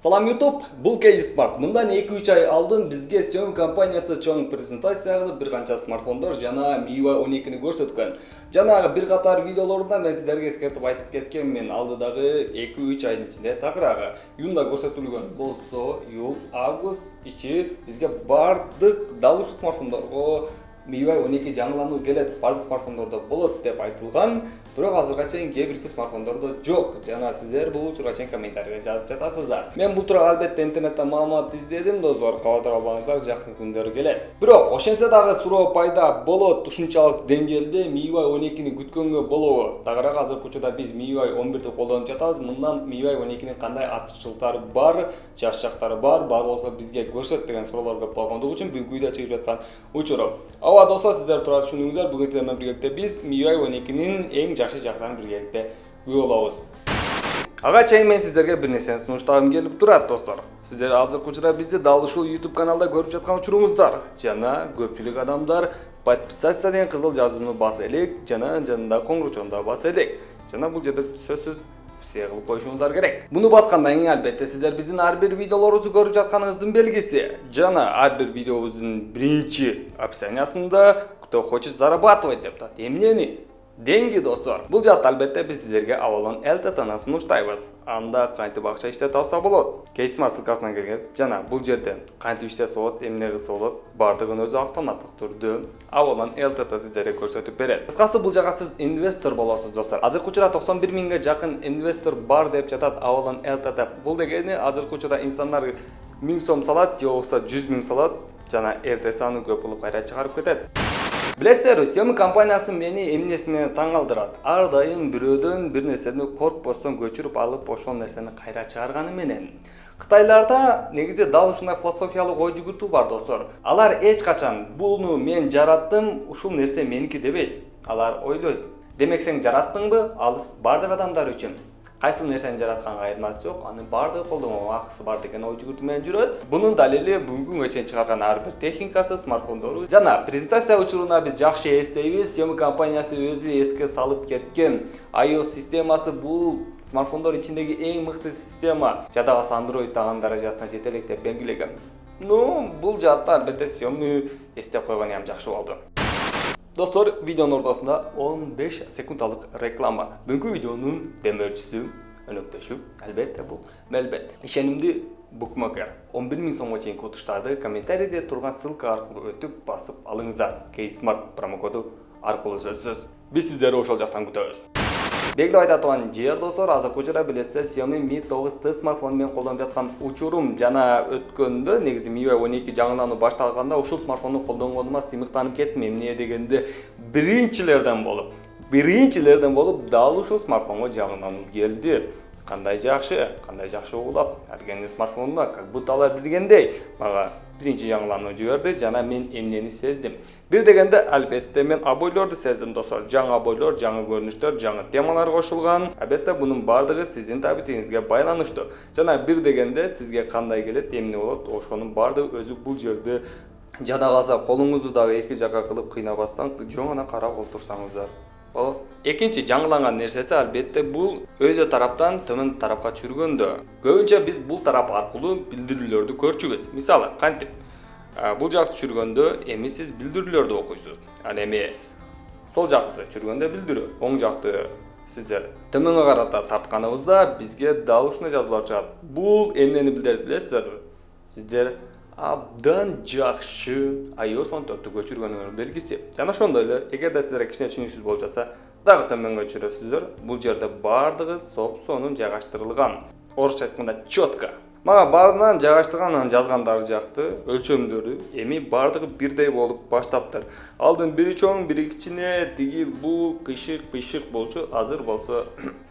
Салам YouTube, бұл кейс смарт. Мындан 2-3 ай алдын бізге Xiaomi компаниясы чоң презентация кылып бир канча смартфондор жана MIUI 12-ни көрсөткөн. Жанагы бир катар видеолорунда мен сиздерге эскертип айтып кеткен, мен алдыдагы 2-3 айдын ичинде такырагы июнда көрсөтүлгөн болсо, июл, август ичи бизге бардык дал ушул смартфондорго MIUI 12 жаңылануу келет, бардык смартфондордо болот деп айтылган. Бирок азыркыга чейин кээ бирки смартфондордо жок. Жана сиздер бул учурга чейин комментарийге жазып жатасыздар. Мен бул тууралуу албетте интернеттен маалымат издедим, достор. Кабатыр албаңыздар, жакын күндөр келет. Бирок ошентсе дагы суроо пайда болот. Ушунчалык деңгээлде MIUI 12-ни күткөнгө болобу? Тагыраак азыркы учурда биз MIUI 11-ди колдонуп жатабыз. Мындан MIUI 12-нин кандай артыкчылыктары бар, жакшы жактары бар болсо бизге көрсөт деген суроолор көп болгондугу үчүн бүгүнкү видео чыгып жаткан учуру. Ооба достор, сиздер туура түшүндүңүздөр. Бүгүн сиздер менен биргеликте биз MIUI 12-нин эң жакшы жактарын биргеликте көрө алабыз. Ага чейин мен сиздерге бир нерсени сунуштагым келип турат, достор. Сиздер азыркы учурда бизди дал ушул YouTube каналда көрүп жаткан учуруңуздар. Жана көпчүлүк адамдар подписаться деген кызыл жазууну баса элек, жана жанында коңгурочону да баса элек. Жана бул жерде сөзсүз все кылып коюшуңуздар керек. Муну баскандан кийин албетте сиздер биздин ар бир видеолорубузду көрүп жатканыңыздын белгиси. Жана ар бир видеобуздун биринчи описаниясында кто хочет зарабатывать деп турат. Эмнени? Деньги, достор. Бул жакта албетте биз сиздерге авалон LTT-ны сунуштайбыз. Анда кантип акча иштеп тапса болот. Кейсмар ссылкасынан келген. Жана бул жерде кантип иштесе болот, эмне кылса болот, бардыгын өзү автоматтык түрдө авалон LTT сиздерге көрсөтүп берет. Кыскасы бул жака сиз инвестор болосуз, достор. Азыркы учурда 91 миңге жакын инвестор бар деп жатат авалон LTT. Бул дегени азыркы учурда инсандар 1000 сом салат, же болбосо 100 миң салат, жана эртеси аны көп кылып кайра чыгарып кетет. Билесиздерби, Xiaomi компаниясы мени эмнесине таң калтырат. Ар дайым бирөөдөн бир нерсени коркпостон көчүрүп алып, ошол нерсени кайра чыгарганы менен. Кытайларда негизи дал ушундай философиялык ой жүгүртүү бар, достор. Алар эч качан буну мен жараттым, ушул нерсе меники дебейт. Алар ойлойт. Демек сен жараттыңбы? Ал бардык адамдар үчүн. Кайсы нерсени жаратканга айырмасы жок, аны бардыгы колдонууга акысы бар деген ой жүгүртүү менен жүрөт. Бунун далили бүгүнкү күнгө чейин чыгарган ар бир техникасы, смартфондору жана презентация учуруна биз жакшы эстейбиз. Xiaomi компаниясы өзү эске салып кеткен iOS системасы бул смартфондор ичиндеги эң мыкты система. Жада калса Android таган даражасына жете элек деп белгилеген. Бул жакта албетте Xiaomi эстеп койгону ham жакшы болду. Достор, видеонун ортосунда 15 секундалык реклама. Бүгүнкү видеонун демөөрчүсү, өнөктөшү албетте бул Melbet. Ишенимди букмекер 11 миң сомго чейинки утуштарды комментарийде турган ссылка аркылуу өтүп басып алыңыздар. Кейсмарт промокоду аркылуу сөзсүз. Биз сиздерди ошол жактан күтөбүз. Белгилеп айта турган жер, достор, азыркы учурда билесиздер Xiaomi Mi 9T смартфон менен колдонуп жаткан учурум жана өткөндө негизи MIUI 12 жаңылануу башталганда ушул смартфонду колдонгонума сыймыктанып кеттим. Эмне дегенде биринчилерден болуп дал ушул смартфонго жаңылануу келди. Кандай жакшы угулап, аргени смартфонуна как будто алар билгендей мага биринчи жаңылануу жиберди жана мен эмнени сездим. Бир дегенде албетте мен обойлорду сездим, достор. Жаңы обойлор, жаңы көрүнүштөр, жаңы темалар кошулган. Албетте бунун бардыгы сиздин табитиңизге байланыштуу. Жана бир дегенде сизге кандай келет, эмне болот, ошонун бардыгы өзү бул жерде. Жада калса колуңузду дагы эки жака кылып кыйнабастан жөн гана карап олтурсаңыздар болот. Экинчи жаңыланган нерсеси албетте бул өйдө тараптан төмөн тарапка чүргөндө. Көбүнчө биз бул тарап аркылуу билдирүүлөрдү көрчүбүз. Мисалы, кантип? Бул жакты чүргөндө эми сиз билдирүүлөрдү окуйсуз. Ал эми сол жакты чүргөндө билдирүү, оң жакты сиздер төмөнгө карата тартканыбызда бизге дал ушундай жазуулар чыгат. Бул эмнени билдирет билесиздерби? Сиздер абдан жакшы iOS 14-тү көчүргөнүңөрдүн белгиси. Жана ошондой эле, эгерде сиздерге кичине түшүнүксүз болуп жатса, дагы төмөнгө чүрөсүздөр. Бул жерде бардыгы соп-сонун жайгаштырылган. Орусча айтканда чётко. Мага баарынан жайгаштырганын жазгандары жакты, өлчөмдөрү эми бардыгы бирдей болуп баштаптыр. Алдын бири чоң, бири кичине, тигил бул кыйшык болчу. Азыр болсо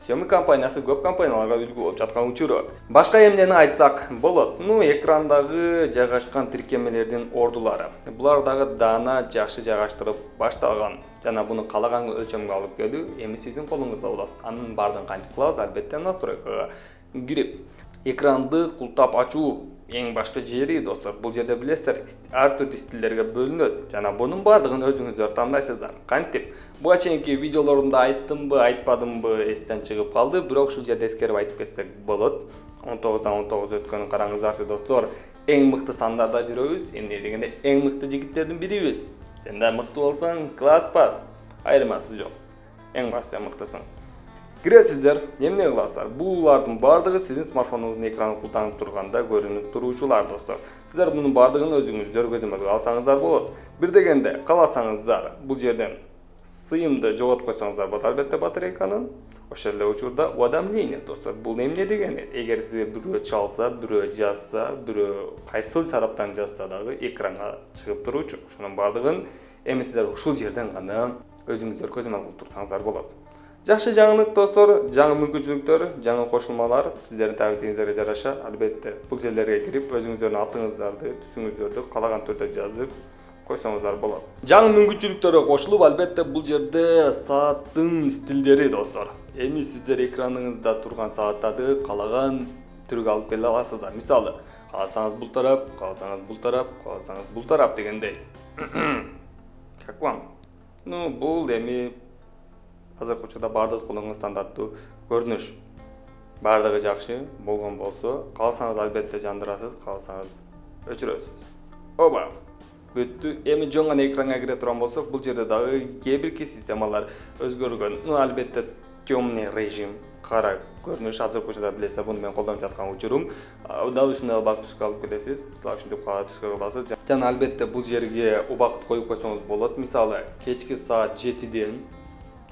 Xiaomi компаниясы көп компанияларга үлгү болуп жаткан учуру. Башка эмнени айтсак болот? Экрандагы жайгашкан тиркемелердин ордулары. Булар дагы даана жакшы жайгаштырып башталган. Жана буну калаган өлчөмгө алып келүү эми сиздин колуңузда болот. Анын бардыгын кантип кылабыз? Албетте настройкага кирип экранды култап ачуу эң башкы жери, достор. Бул жерде билесиздер, ар түрдүү стилдерге бөлүнөт жана бунун бардыгын өзүңүздөр тандайсыздар. Кантип? Буга чейинки видеолорумда айттымбы, айтпадымбы, эстен чыгып калды, бирок ушул жерде эскерип айтып кетсек болот. 19'dan 19 өткөнүн караңыздарчы достор. Эң мыкты сандарда жүрөбүз. Эмне дегенде эң мыкты жигиттердин бирибиз. Сен да мыкты болсоң, класс пас. Айырмасы жок. Эң башта мыктысың. Киресиздер, эмне кыласыздар? Булардын бардыгы сиздин смартфонуңуздун экранын култанып турганда көрүнүп туруучулар достор. Сиздер мунун бардыгын өзүңүздөр көзөмөлгө алсаңыздар болот. Бир дегенде кааласаңыздар, бул жерден сыйымды жоготуп койсоңуздар болот албетте батарейканын. Ошол эле учурда уведомление достор. Бул эмне дегени? Эгер сизге бирөө чалса, бирөө жазса, бирөө кайсыл тараптан жазса дагы экранга чыгып туруучу. Ошонун бардыгын эми сиздер ушул жерден гана өзүңүздөр көзөмөл кылып турсаңыздар болот. Жакшы жаңылык достор, жаңы мүмкүнчүлүктөр, жаңы кошулмалар сиздердин табитиңиздерге жараша албетте бул жерлерге кирип өзүңүздөрдүн атыңыздарды, түсүңүздөрдү каалаган түрдө жазып койсоңуздар болот. Жаңы мүмкүнчүлүктөргө кошулуп албетте бул жерде сааттын стилдери достор. Эми сиздер экраныңызда турган сааттарды каалаган түргө алып келе аласыздар. Мисалы, кааласаңыз бул тарап, кааласаңыз бул тарап, кааласаңыз бул тарап дегендей. Как вам? Ну, бул эми азыркы учурда бардыгы колдонгон стандарттуу көрүнүш. Бардыгы жакшы болгон болсо, кааласаңыз албетте жандырасыз, кааласаңыз өчүрөсүз. Оба. Бүттү. Эми жөн гана экранга кире турган болсок, бул жерде дагы кээ бирки системалар өзгөргөн. Ну, албетте темный режим, кара көрүнүш азыркы учурда билесиз, буну мен колдонуп жаткан учурум. Дал ушундай бак түскө алып келесиз, дал ушинтип кара түскө кыласыз. Жана албетте бул жерге убакыт коюп койсоңуз болот. Мисалы, кечки саат 7ден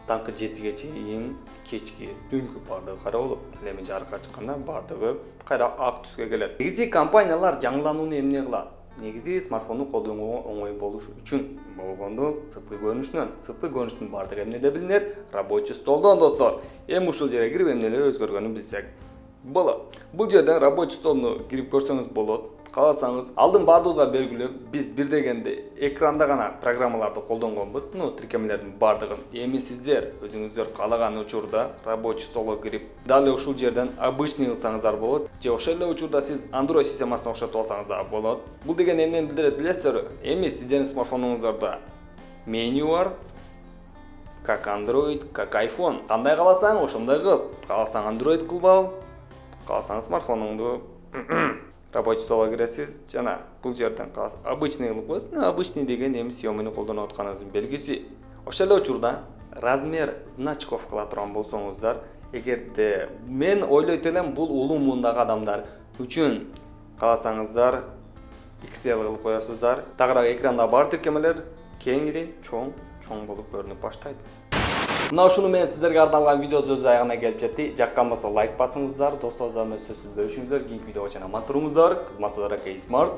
таңкы 7ге чейин кечки түнкү бардыгы кара болуп, эми жарыкка чыкканда бардыгы кайра ак түскө келет. Негизи компаниялар жаңыланууну эмне кылат? Негизи смартфонду колдонууга оңой болуш үчүн болгондо сырткы көрүнүштүн бардыгы эмнеде билинет? Рабочий столдон достор. Эми ушул жерге кирип эмнелер өзгөргөнүн билсек болот. Бул жерден рабочий столду кирип көрсөңүз болот. Кааласаңыз, алдын бардыгыбызга белгилүү, биз бир дегенде экранда гана программаларды колдонгонбуз, ну, тиркемелердин бардыгын. Эми сиздер өзүңүздөр каалаган учурда рабочий столго кирип, дал ушул жерден обычный кылсаңыздар болот, же ошол эле учурда сиз Android системасына окшотуп алсаңыздар болот. Бул деген эмнени билдирет билесиздерби? Эми сиздердин смартфонуңуздарда меню бар, как Android, как iPhone. Кандай кааласаң, ошондой кыл. Кааласаң Android кылып ал, кааласаң смартфонуңду рабочий столго киресиз, жана бул жерден обычный кылып коесуз. Обычный деген эми Xiaomi'ни колдонуп атканыңыздын белгиси. Ошол эле учурда размер значков кыла турган болсоңуздар, эгерде мен ойлойт элем бул улуу муундагы адамдар үчүн кааласаңыздар XL кылып коесуздар. Тагыраак экранда бар тиркемелер кеңири, чоң болуп көрүнүп баштайт. Мына ушуну мен сиздерге арналган видео өз аягына келип жетти. Жаккан болсо лайк басыңыздар, достордор менен сөзсүз бөлүшүңүздөр, кийинки видеого чейин аман туруңуздар. Кызматсыздар аке Smart.